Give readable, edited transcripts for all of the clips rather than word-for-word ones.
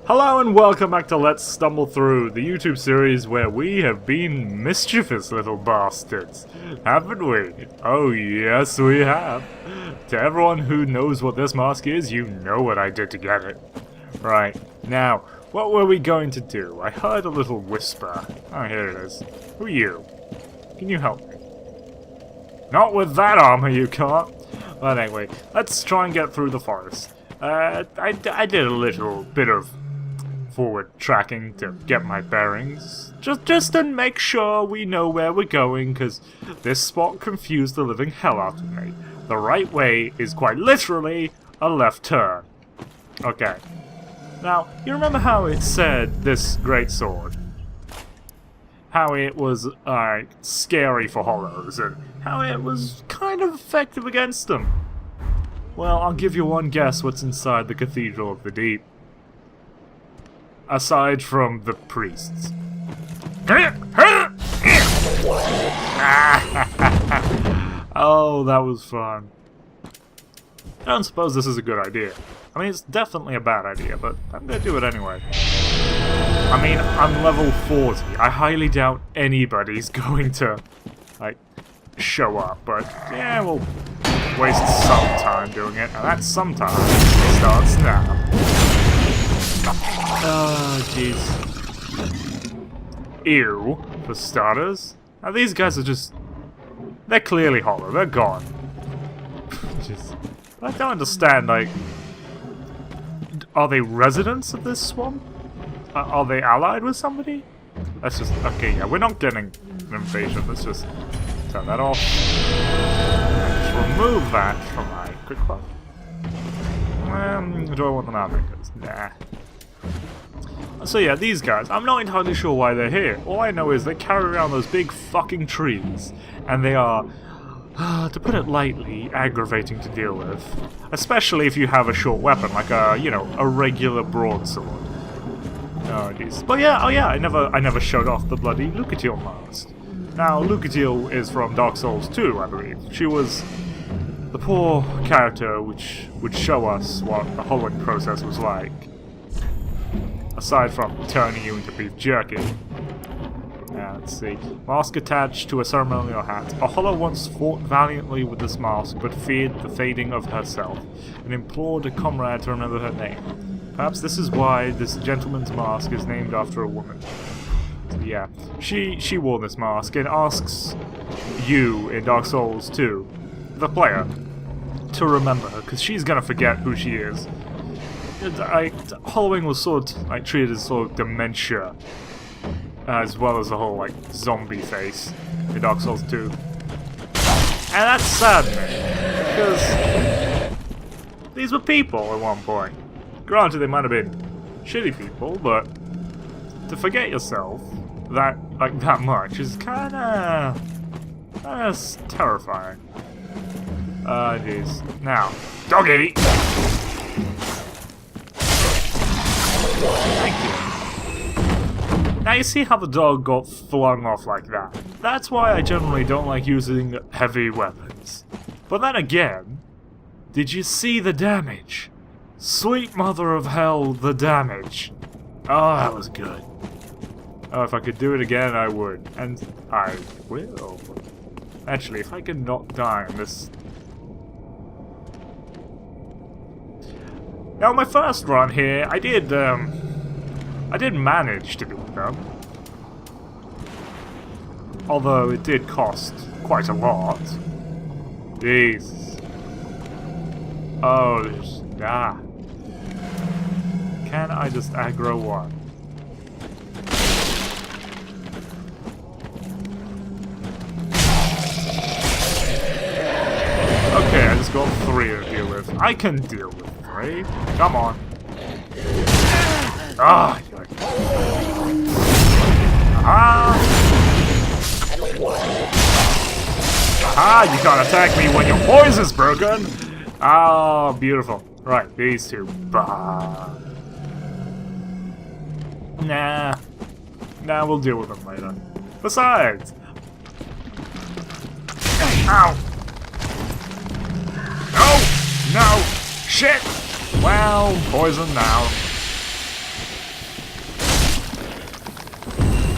Hello and welcome back to Let's Stumble Through, the YouTube series where we have been mischievous little bastards, haven't we? Oh yes we have. To everyone who knows what this mask is, you know what I did to get it. Right, now, what were we going to do? I heard a little whisper. Oh, here it is. Who are you? Can you help me? Not with that armor you can't. But anyway, let's try and get through the forest. I did a little bit of forward tracking to get my bearings, just to make sure we know where we're going, because this spot confused the living hell out of me. The right way is quite literally a left turn. Okay. Now, you remember how it said this great sword? How it was, scary for hollows, and how it was kind of effective against them? Well, I'll give you one guess what's inside the Cathedral of the Deep. Aside from the priests. Oh, that was fun. I don't suppose this is a good idea. I mean, it's definitely a bad idea, but I'm gonna do it anyway. I mean, I'm level 40. I highly doubt anybody's going to, like, show up, but yeah, we'll waste some time doing it, and that sometime starts now. Oh, jeez. Ew, for starters. Now these guys are just... they're clearly hollow, they're gone. Just... I don't understand, like... are they residents of this swamp? Are they allied with somebody? Let's just... okay, yeah, we're not getting an invasion, let's just turn that off. And just remove that from my quick plug. Do I want them out because nah. So yeah, these guys, I'm not entirely sure why they're here. All I know is they carry around those big fucking trees, and they are, to put it lightly, aggravating to deal with. Especially if you have a short weapon, like a, you know, a regular broadsword. Oh jeez. But yeah, oh yeah, I never showed off the bloody Lucatiel mask. Now, Lucatiel is from Dark Souls 2, I believe. She was the poor character which would show us what the hollowing process was like. Aside from turning you into beef jerky. Now, let's see. Mask attached to a ceremonial hat. A hollow once fought valiantly with this mask, but feared the fading of herself, and implored a comrade to remember her name. Perhaps this is why this gentleman's mask is named after a woman. So, yeah, she wore this mask and asks you in Dark Souls 2, the player, to remember her, because she's gonna forget who she is. Hollowing was sort of like treated as sort of dementia, as well as the whole like zombie face in Dark Souls 2, and that's saddening because these were people at one point. Granted, they might have been shitty people, but to forget yourself that much is kind of terrifying. Jeez. Now, doggy. Thank you. Now you see how the dog got flung off like that. That's why I generally don't like using heavy weapons. But then again, did you see the damage? Sweet mother of hell, the damage. Oh, that was good. Oh, if I could do it again, I would. And I will. Actually, if I can not die in this... Now, my first run here, I did manage to beat them. Although it did cost quite a lot. Jeez. Oh, Can I just aggro one? Okay, I just got 3 to deal with. I can deal with 3. Come on. Ah! Ah! Ah! You can't attack me when your poison's broken! Ah, beautiful. Right, these two. Bah. Nah. Nah, we'll deal with them later. Besides... Ow! No! No! Shit! Well, poison now.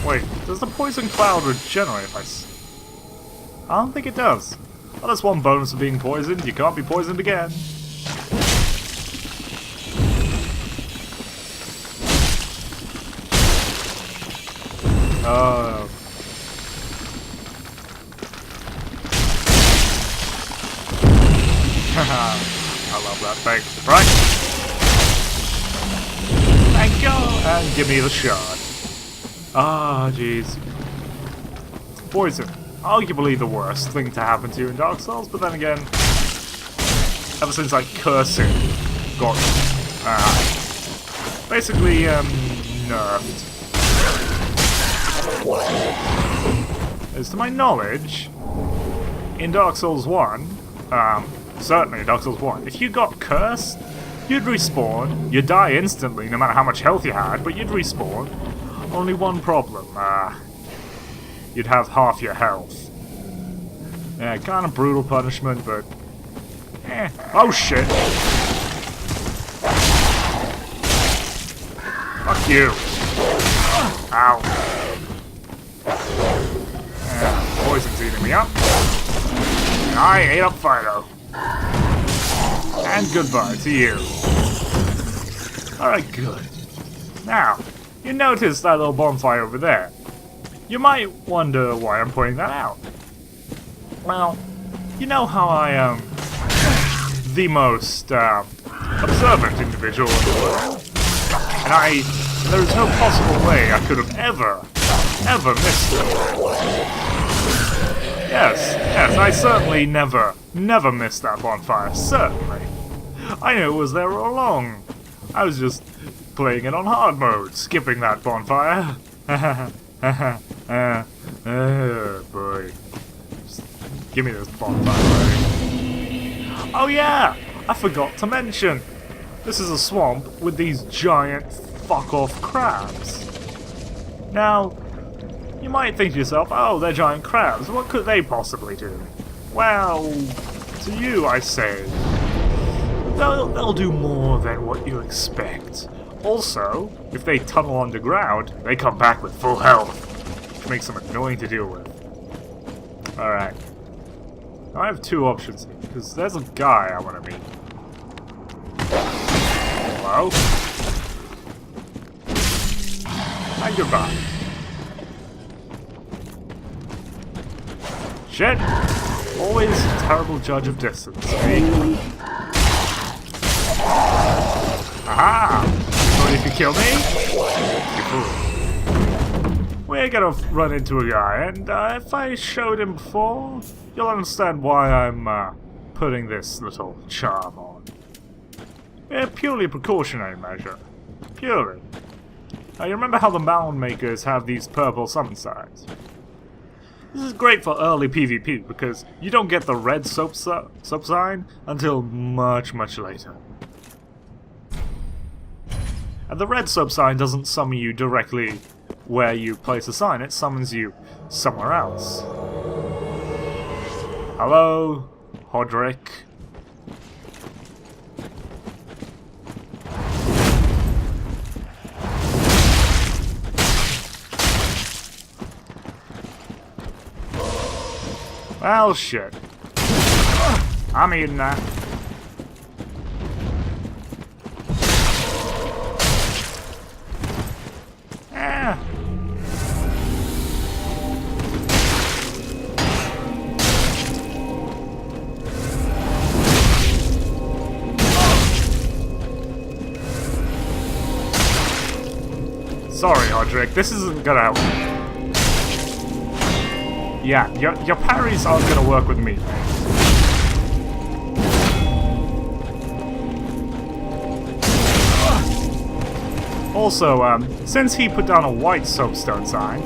Wait, does the poison cloud regenerate if I don't think it does. Well, that's one bonus of being poisoned. You can't be poisoned again. Oh. I love that thing. Right. Thank you. And give me the shard. Ah, jeez. Poison. Arguably the worst thing to happen to you in Dark Souls, but then again, ever since like cursing got basically nerfed. As to my knowledge, in Dark Souls 1, certainly in Dark Souls 1, if you got cursed, you'd respawn, you'd die instantly no matter how much health you had, but you'd respawn. Only one problem, you'd have half your health. Yeah, kind of brutal punishment, but oh shit! Fuck you! Ow! Poison's eating me up. And I ate up Fido. And goodbye to you. Alright, good. Now, you notice that little bonfire over there. You might wonder why I'm pointing that out. Well, you know how I am the most observant individual in the world? And there's no possible way I could have ever missed it. Yes, I certainly never missed that bonfire, certainly. I knew it was there all along. I was just playing it on hard mode, skipping that bonfire. Boy. Just give me this bonfire, buddy. Oh yeah, I forgot to mention. This is a swamp with these giant fuck-off crabs. Now, you might think to yourself, oh, they're giant crabs, what could they possibly do? Well, to you I say, they'll do more than what you expect. Also, if they tunnel underground, they come back with full health, which makes them annoying to deal with. Alright. Now I have two options here, because there's a guy I want to meet. Hello? And goodbye. Shit! Always a terrible judge of distance, eh? Aha! So if you kill me, you fool. We're gonna run into a guy, and if I showed him before, you'll understand why I'm putting this little charm on. A purely precautionary measure. Purely. Now, you remember how the mound makers have these purple summon signs? This is great for early PvP because you don't get the red soap sign until much later. And the red soap sign doesn't summon you directly where you place a sign, it summons you somewhere else. Hello, Hodrick. Well, shit. I'm eating that. Sorry, Hodrick, this isn't gonna help. Yeah, your parries aren't gonna work with me. Also, since he put down a white soapstone sign,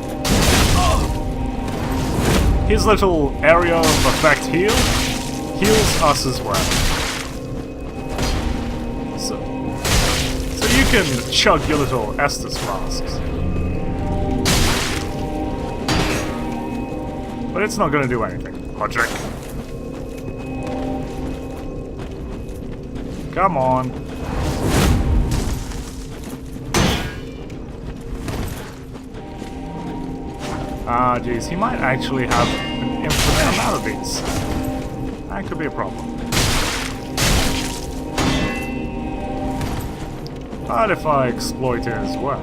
his little area of effect heals us as well. So you can chug your little Estus flasks. But it's not going to do anything, Hodrick. Come on. Ah, geez, he might actually have an infinite amount of these. That could be a problem. But if I exploit it as well...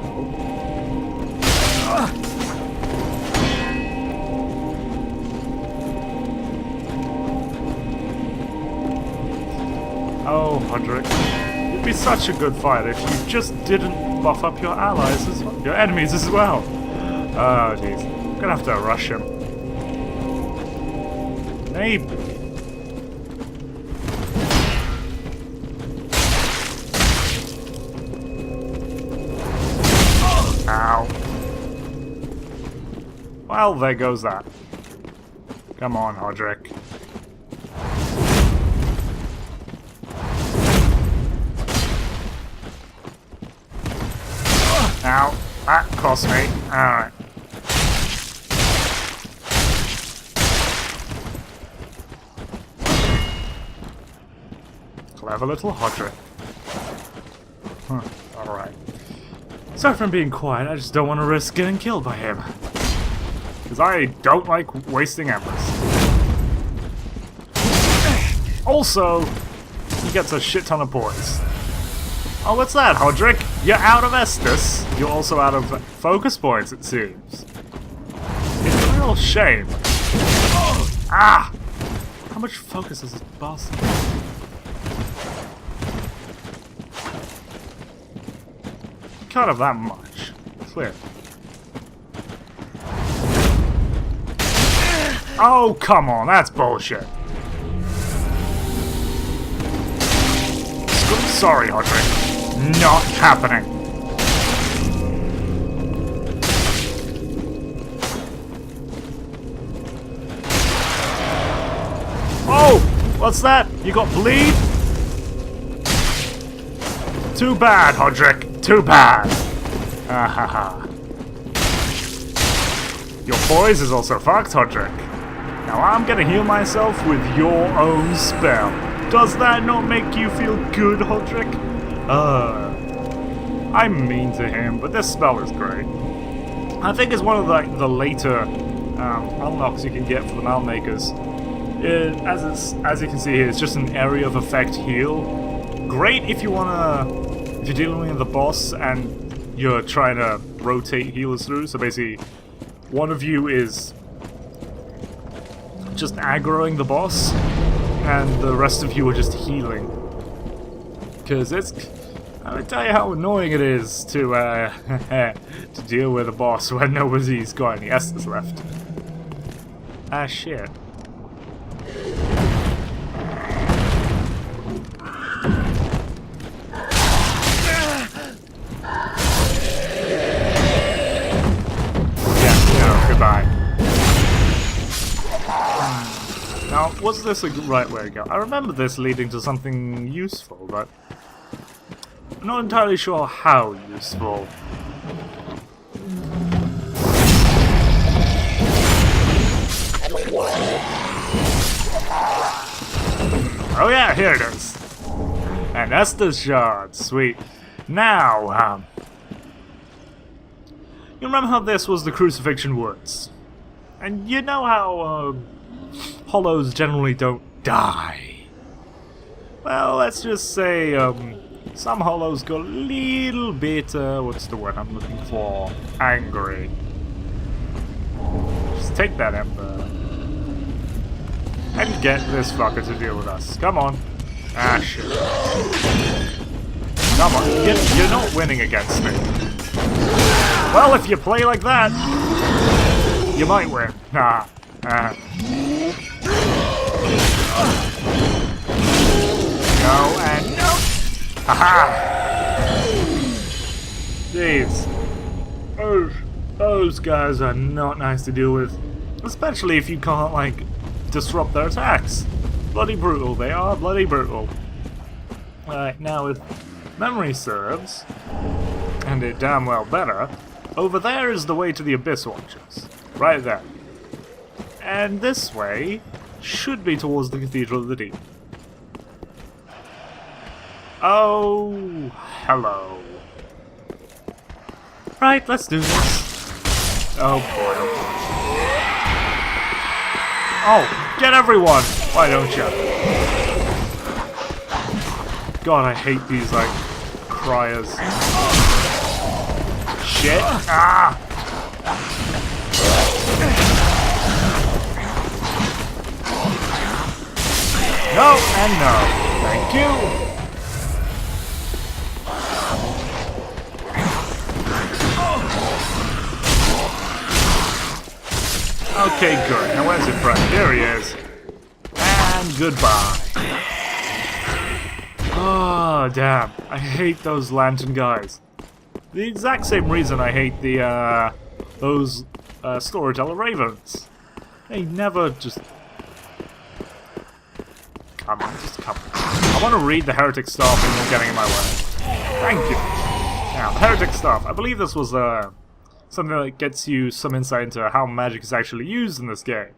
Oh, Hodrick. You'd be such a good fighter if you just didn't buff up your allies as well. Your enemies as well. Oh, jeez. I'm gonna have to rush him. Maybe. Ow. Well, there goes that. Come on, Hodrick. Ow. That cost me. Alright. Clever little Hodrick. Huh. Alright. Sorry for being quiet, I just don't want to risk getting killed by him. Because I don't like wasting embers. Also, he gets a shit ton of poise. Oh, what's that, Hodrick? You're out of Estus. You're also out of focus points, it seems. It's a real shame. Ah! How much focus is this boss? Kind of that much. Clear. Oh, come on, that's bullshit. Sorry, Hodrick. Not happening. Oh! What's that? You got bleed? Too bad, Hodrick. Too bad. Ahaha. Your poise is also fucked, Hodrick. Now I'm gonna heal myself with your own spell. Does that not make you feel good, Hodrick? I'm mean to him, but this spell is great. I think it's one of the later unlocks you can get for the Mount Makers. As you can see here, it's just an area of effect heal. Great if you're dealing with the boss and you're trying to rotate healers through. So basically, one of you is just aggroing the boss, and the rest of you are just healing. Because I would tell you how annoying it is to to deal with a boss when nobody's got any Estus left. Ah, shit. Yeah, no, goodbye. Now, was this a right way to go? I remember this leading to something useful, but I'm not entirely sure how useful. Oh yeah, here it is. And Estus shard, sweet. Now, you remember how this was the Crucifixion Woods? And you know how, hollows generally don't die. Well, let's just say, some hollows got a little bit, what's the word I'm looking for? Angry. Just take that ember. And get this fucker to deal with us. Come on. Ah, shit. Come on. You're not winning against me. Well, if you play like that, you might win. Nah. No and no. Haha! Jeez. Those guys are not nice to deal with. Especially if you can't, like, disrupt their attacks. Bloody brutal, they are bloody brutal. Alright, now if memory serves, and it damn well better, over there is the way to the Abyss Watchers. Right there. And this way should be towards the Cathedral of the Deep. Oh, hello. Right, let's do this. Oh boy, oh boy. Oh, get everyone! Why don't you? God, I hate these, like, criers. Shit! Ah! No and no. Thank you. Okay, good. Now where's your friend? Here he is. And goodbye. Oh, damn. I hate those lantern guys. The exact same reason I hate the, those, storyteller ravens. They never just... Come on, just come. I want to read the heretic stuff and you're getting in my way. Thank you. Now, the heretic stuff. I believe this was, something that gets you some insight into how magic is actually used in this game.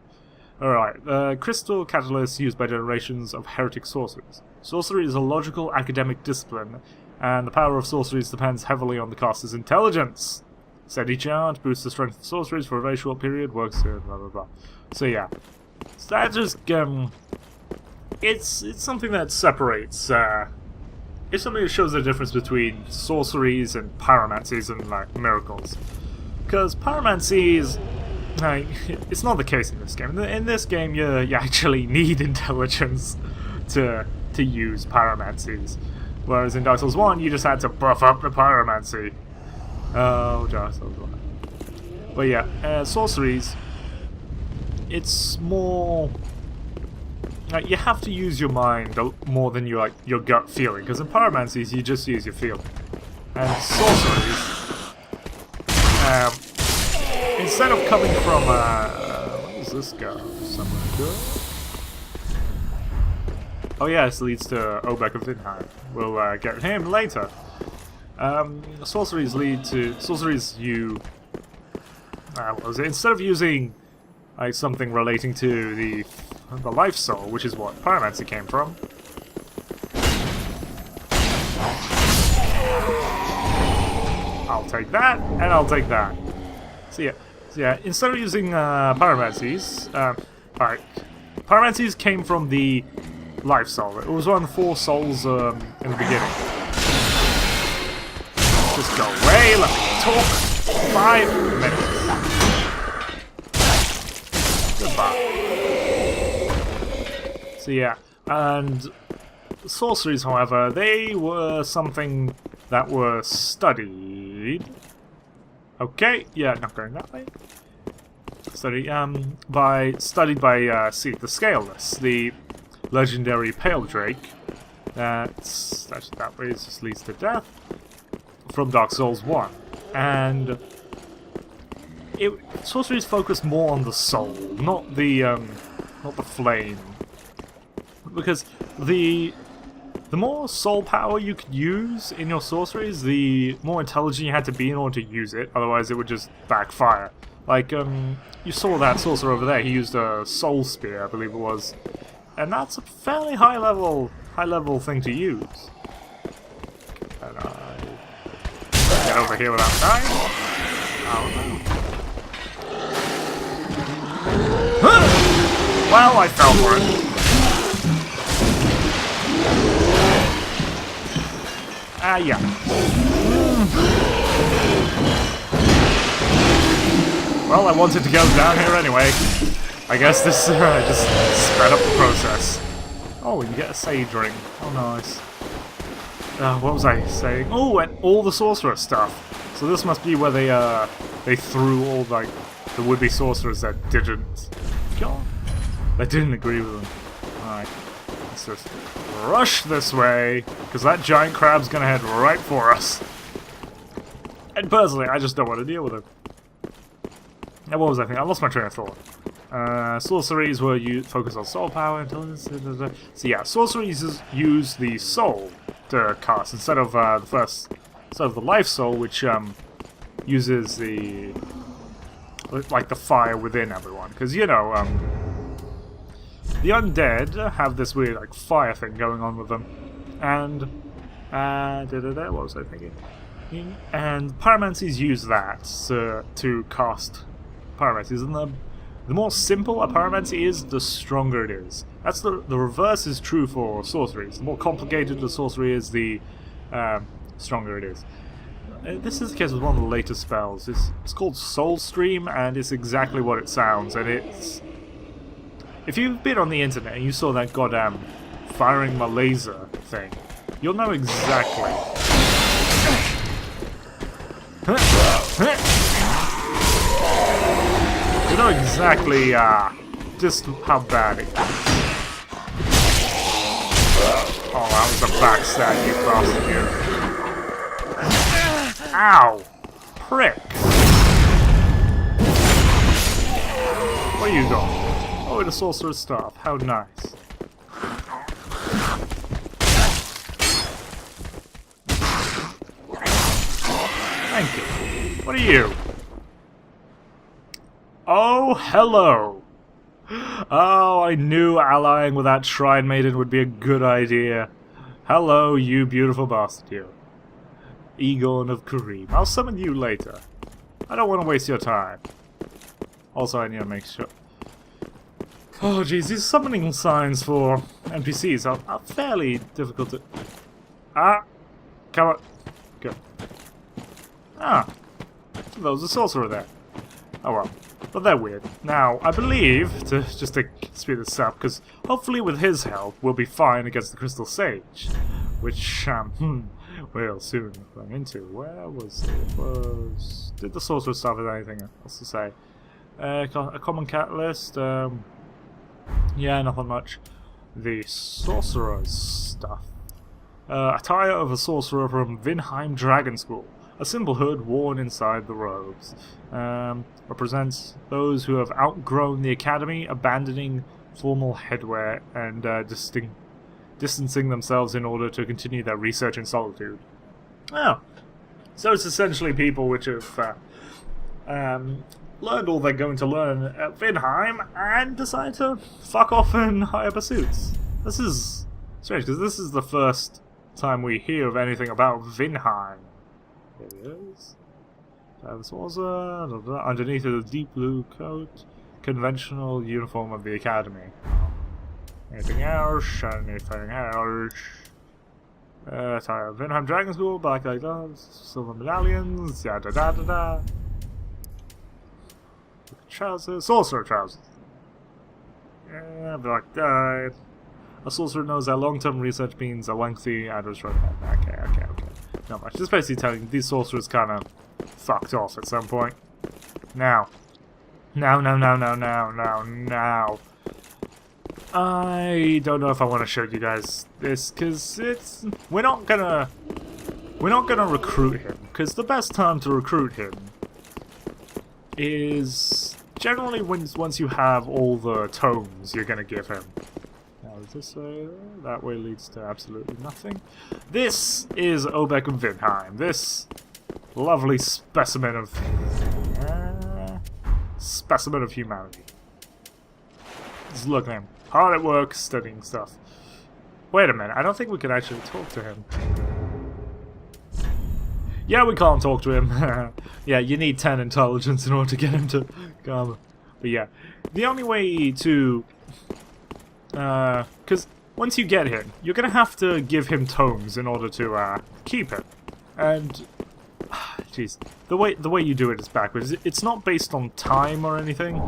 Alright, crystal catalyst used by generations of heretic sorcerers. Sorcery is a logical academic discipline, and the power of sorceries depends heavily on the caster's intelligence. Steady chant boosts the strength of sorceries for a very short period, works here, blah blah blah. So yeah. So that just, it's something that separates, it's something that shows the difference between sorceries and pyromancies and, like, miracles. Because pyromancies, it's not the case in this game. In this game, you actually need intelligence to use pyromancies. Whereas in Dark Souls 1, you just had to buff up the pyromancy. Oh, Dark Souls 1. But yeah, sorceries, it's more... you have to use your mind more than your gut feeling. Because in pyromancies, you just use your feeling. And sorceries... instead of coming from, where does this go? Somewhere good? Oh yeah, this leads to Obek of Vinheim. We'll, get him later. Sorceries lead to... Sorceries you... what was it? Instead of using, like, something relating to the life soul, which is what pyromancy came from. I'll take that, and I'll take that. So yeah, instead of using pyromancies, alright, pyromancies came from the life soul. It was one of the 4 souls in the beginning. Just go away, let me talk. 5 minutes. Goodbye. So yeah, and sorceries, however, they were something that were studied. Okay, yeah, not going that way. Studied by the Scaleless, the legendary Pale Drake. That way just leads to death from Dark Souls 1, and sorceries focus more on the soul, not the flame, because the more soul power you could use in your sorceries, the more intelligent you had to be in order to use it, otherwise it would just backfire. Like, you saw that sorcerer over there, he used a soul spear, I believe it was. And that's a fairly high level thing to use. And I get over here without dying? Oh no. Well, I fell for it. Yeah. Well, I wanted to go down here anyway. I guess this just sped up the process. Oh, you get a sage ring. Oh, nice. What was I saying? Oh, and all the sorcerer stuff. So this must be where they threw all, like, the would-be sorcerers that didn't... God, that didn't agree with them. Alright. Let's just rush this way, because that giant crab's gonna head right for us. And personally, I just don't want to deal with him. Now, what was I thinking? I lost my train of thought. Sorceries were focused on soul power, intelligence, so yeah, sorceries use the soul to cast instead of the life soul, which uses the fire within everyone. Because you know, the undead have this weird like fire thing going on with them, and what was I thinking? And pyromancies use that to cast pyromancies, and The more simple a pyromancy is, the stronger it is. That's the reverse is true for sorceries. The more complicated the sorcery is, the stronger it is. This is the case with one of the latest spells. It's called Soul Stream, and it's exactly what it sounds. And it's... If you've been on the internet and you saw that goddamn firing my laser thing, you'll know exactly. You know exactly just how bad it is. Oh, that was a backstab, you bastard, you. Ow! Prick! Where you going? Oh, the sorcerer's staff. How nice. Thank you. What are you? Oh, hello! Oh, I knew allying with that Shrine Maiden would be a good idea. Hello, you beautiful bastard, you. Egon of Kareem. I'll summon you later. I don't want to waste your time. Also, I need to make sure... Oh, jeez, these summoning signs for NPCs are fairly difficult to... Ah! Come on. Good. Ah! There was a sorcerer there. Oh well. But they're weird. Now, I believe, just to speed this up, because hopefully with his help, we'll be fine against the Crystal Sage. Which, we'll soon run into. Where was it? Did the sorcerer staff have anything else to say? A common catalyst, yeah, nothing much. The sorcerer's stuff. Attire of a sorcerer from Vinheim Dragon School. A simple hood worn inside the robes. Represents those who have outgrown the academy, abandoning formal headwear and distancing themselves in order to continue their research in solitude. Oh. So it's essentially people which have learned all they're going to learn at Vinheim and decide to fuck off in higher pursuits. This is strange, because this is the first time we hear of anything about Vinheim. There he is. Underneath the deep blue coat, conventional uniform of the academy. Anything else? Anything else? Attire of Vinheim Dragon School, black light gloves, silver medallions, yada da da da. Trousers, sorcerer trousers. Yeah, black dyed. A sorcerer knows that long-term research means a lengthy and restricted. Okay. Not much. Just basically telling you, these sorcerers kind of fucked off at some point. Now. I don't know if I want to show you guys this, because it's... We're not gonna recruit him, because the best time to recruit him is generally once you have all the tomes you're gonna give him. Now, is this that way leads to absolutely nothing. This is Obek of Vinheim. This lovely specimen of humanity. Just look at him, hard at work, studying stuff. Wait a minute, I don't think we can actually talk to him. Yeah, we can't talk to him. Yeah, you need 10 intelligence in order to get him to come. But yeah, the only way to... because once you get him, you're going to have to give him tomes in order to keep him. And... Jeez, the way you do it is backwards. It's not based on time or anything.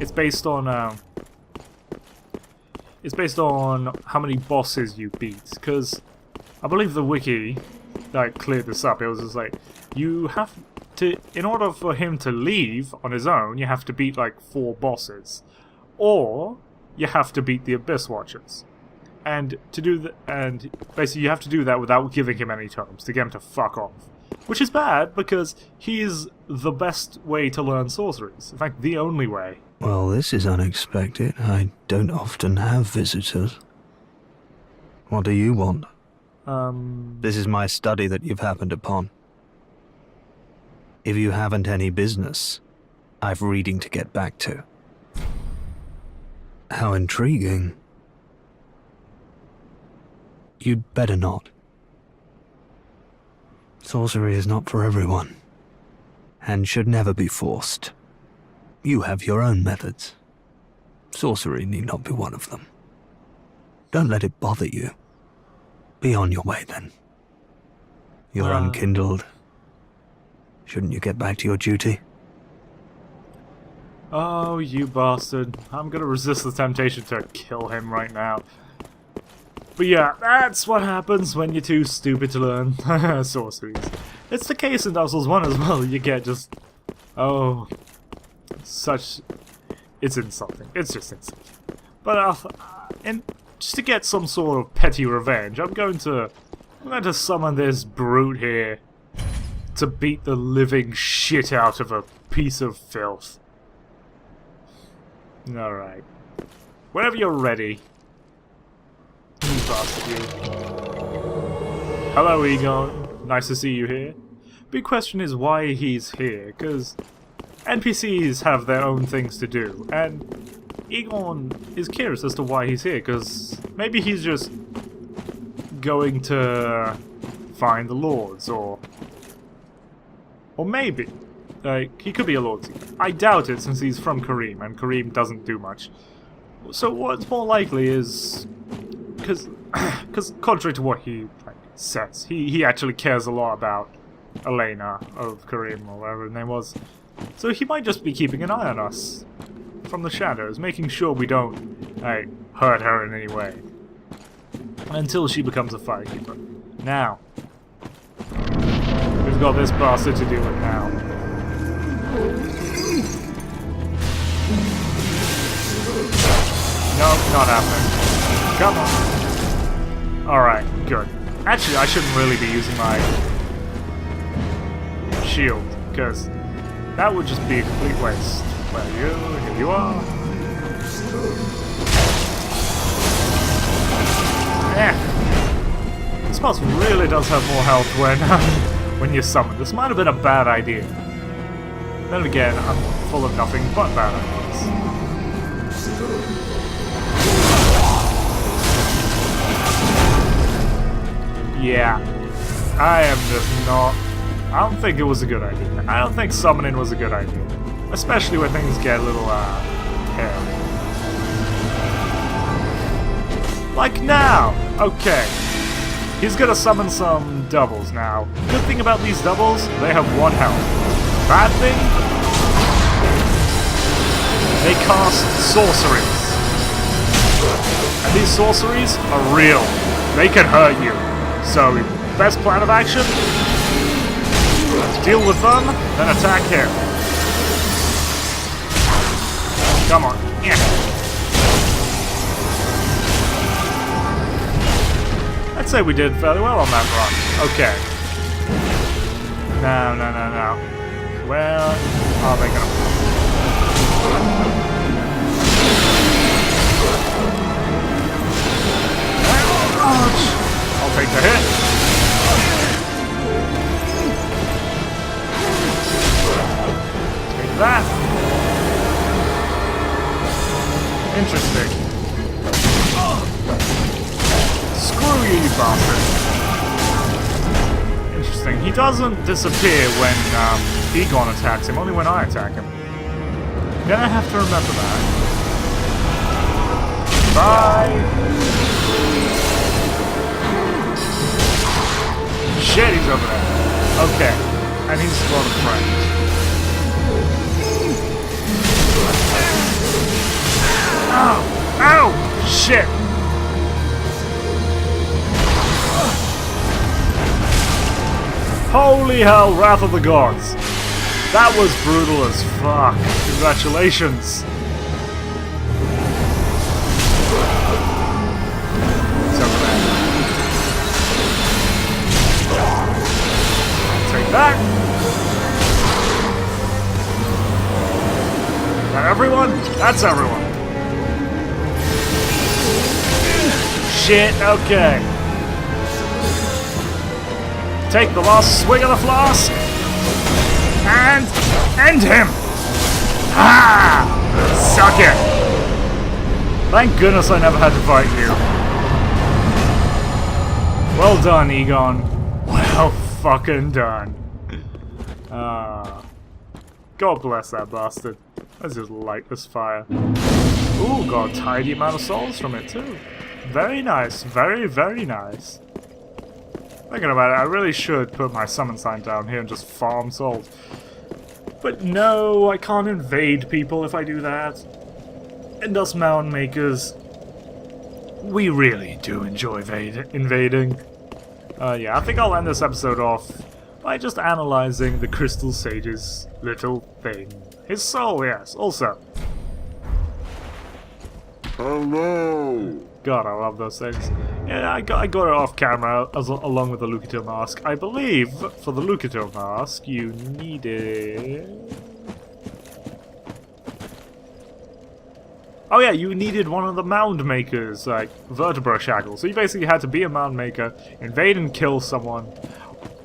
It's based on how many bosses you beat. Because I believe the wiki that cleared this up, it was just like, you have to, in order for him to leave on his own, you have to beat like 4 bosses, or you have to beat the Abyss Watchers, and to do that, and basically you have to do that without giving him any tomes to get him to fuck off, which is bad because he's the best way to learn sorceries. In fact, the only way. Well, this is unexpected. I don't often have visitors. What do you want? This is my study that you've happened upon. If you haven't any business, I've reading to get back to. How intriguing. You'd better not. Sorcery is not for everyone, and should never be forced. You have your own methods. Sorcery need not be one of them. Don't let it bother you. Be on your way, then. You're unkindled. Shouldn't you get back to your duty? Oh, you bastard. I'm gonna resist the temptation to kill him right now. But yeah, that's what happens when you're too stupid to learn sorceries. It's the case in Dark Souls 1 as well. You get just... Oh... Such... It's insulting. It's just insulting. But and just to get some sort of petty revenge, I'm going to summon this brute here to beat the living shit out of a piece of filth. Alright. Whenever you're ready. You bastard, you. Hello, Egon. Nice to see you here. Big question is why he's here, because NPCs have their own things to do, and Egon is curious as to why he's here, because maybe he's just going to find the lords, or maybe, like, he could be a lord. I doubt it, since he's from Karim, and Karim doesn't do much. So what's more likely is, because contrary to what he says, he actually cares a lot about Elena of Karim, or whatever her name was. So he might just be keeping an eye on us from the shadows, making sure we don't, like, hurt her in any way. Until she becomes a firekeeper. Now. We've got this bastard to deal with now. Nope, not happening. Come on. Alright, good. Actually, I shouldn't really be using my shield, because that would just be a complete waste. Where are you? Here you are. Yeah. This boss really does have more health when you're summoned. This might have been a bad idea. Then again, I'm full of nothing but bad ideas. Yeah. I am just not... I don't think it was a good idea. I don't think summoning was a good idea. Especially when things get a little, hairy. Like now! Okay. He's gonna summon some doubles now. Good thing about these doubles, they have 1 health. Bad thing? They cast sorceries. And these sorceries are real. They can hurt you. So, best plan of action? Deal with them, then attack him. Come on. Yeah. I'd say we did fairly well on that run. Okay. No. Where are they gonna... Ouch! I'll take the hit. Take that. Interesting. Screw you, you bastard. Interesting. He doesn't disappear when Egon attacks him, only when I attack him. Gonna have to remember that. Bye! Shit, he's over there. Okay. And he's got a friend. Ow! Ow! Shit! Holy hell, Wrath of the Gods! That was brutal as fuck. Congratulations! It's over there. Take that! Is that everyone? That's everyone! Shit, okay. Take the last swig of the flask. And end him! Ah! Suck it! Thank goodness I never had to fight you. Well done, Egon. Well fucking done. God bless that bastard. Let's just light this fire. Ooh, got a tidy amount of souls from it too. Very nice. Very, very nice. Thinking about it, I really should put my summon sign down here and just farm souls. But no, I can't invade people if I do that. And us mound makers, we really do enjoy invading. Yeah, I think I'll end this episode off by just analyzing the Crystal Sage's little thing. His soul, yes, also. Hello! God, I love those things. Yeah, I got it off camera along with the Lucato mask. I believe for the Lucato mask you needed... Oh yeah, you needed one of the mound makers, like vertebra shackles. So you basically had to be a mound maker, invade and kill someone,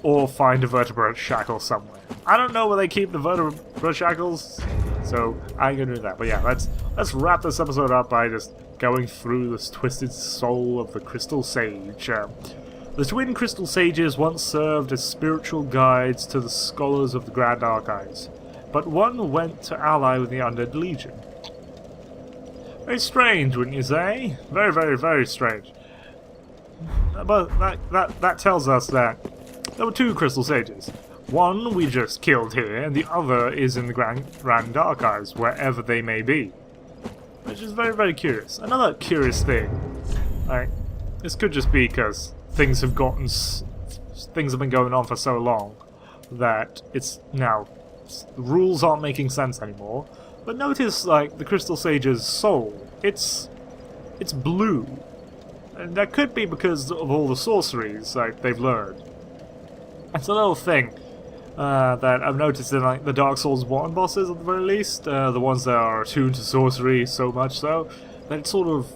or find a vertebra shackle somewhere. I don't know where they keep the vertebra shackles, so I ain't gonna do that. But yeah, let's wrap this episode up by just going through this twisted soul of the Crystal Sage. The twin Crystal Sages once served as spiritual guides to the scholars of the Grand Archives, but one went to ally with the Undead Legion. Very strange, wouldn't you say? Very, very, very strange. But that tells us that there were two Crystal Sages. One we just killed here, and the other is in the Grand Archives, wherever they may be. Which is very, very curious. Another curious thing, like, this could just be because things have been going on for so long that it's now, the rules aren't making sense anymore. But notice, like, the Crystal Sage's soul, it's blue. And that could be because of all the sorceries, like, they've learned. It's a little thing that I've noticed in, like, the Dark Souls 1 bosses, at the very least. The ones that are attuned to sorcery so much so, that it sort of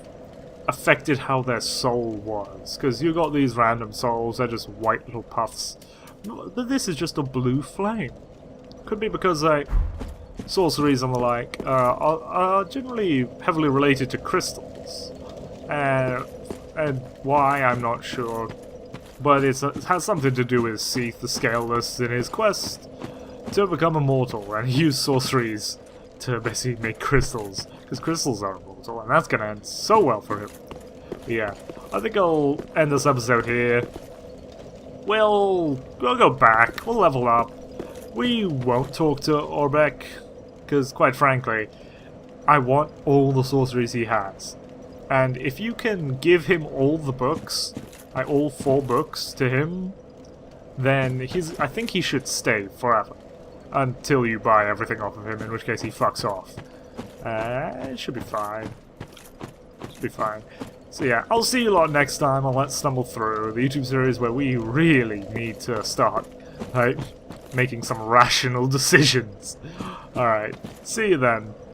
affected how their soul was. Because you got these random souls, they're just white little puffs. But this is just a blue flame. Could be because, like, sorceries and the like are generally heavily related to crystals, and why I'm not sure, but it has something to do with Seath the Scaleless in his quest to become immortal and use sorceries to basically make crystals, because crystals are immortal, and that's gonna end so well for him. But yeah, I think I'll end this episode here. We'll go back, we'll level up. We won't talk to Orbeck, because quite frankly, I want all the sorceries he has. And if you can give him all the books, like all 4 books to him, then I think he should stay forever. Until you buy everything off of him, in which case he fucks off. It should be fine. Should be fine. So yeah, I'll see you lot next time on Let's Stumble Through, the YouTube series where we really need to start, like, making some rational decisions. Alright, see you then.